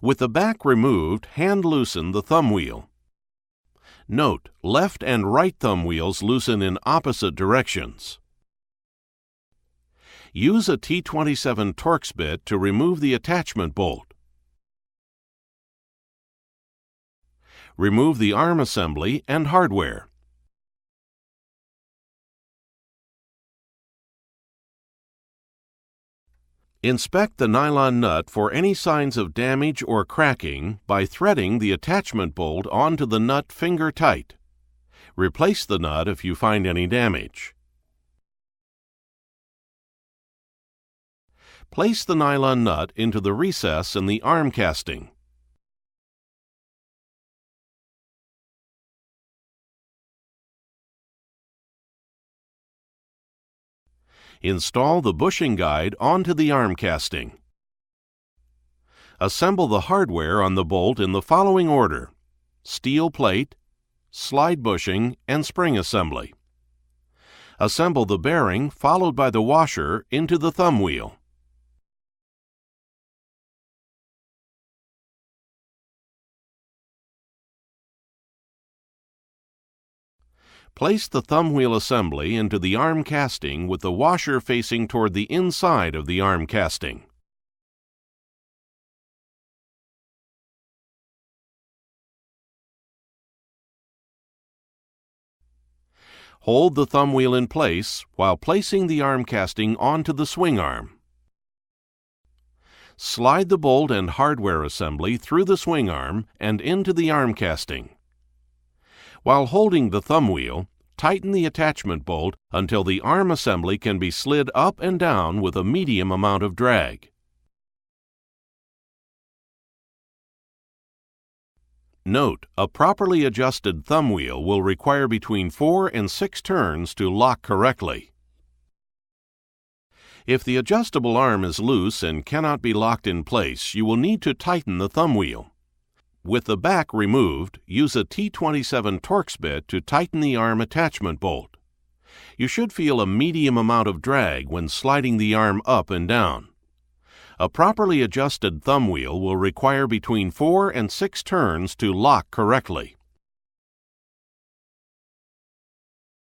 With the back removed, hand loosen the thumb wheel. Note, left and right thumb wheels loosen in opposite directions. Use a T27 Torx bit to remove the attachment bolt. Remove the arm assembly and hardware. Inspect the nylon nut for any signs of damage or cracking by threading the attachment bolt onto the nut finger tight. Replace the nut if you find any damage. Place the nylon nut into the recess in the arm casting. Install the bushing guide onto the arm casting. Assemble the hardware on the bolt in the following order: steel plate, slide bushing, and spring assembly. Assemble the bearing followed by the washer into the thumb wheel. Place the thumb wheel assembly into the arm casting with the washer facing toward the inside of the arm casting. Hold the thumb wheel in place while placing the arm casting onto the swing arm. Slide the bolt and hardware assembly through the swing arm and into the arm casting. While holding the thumb wheel, tighten the attachment bolt until the arm assembly can be slid up and down with a medium amount of drag. Note, a properly adjusted thumb wheel will require between 4 and 6 turns to lock correctly. If the adjustable arm is loose and cannot be locked in place, you will need to tighten the thumb wheel. With the back removed, use a T27 Torx bit to tighten the arm attachment bolt. You should feel a medium amount of drag when sliding the arm up and down. A properly adjusted thumb wheel will require between 4 and 6 turns to lock correctly.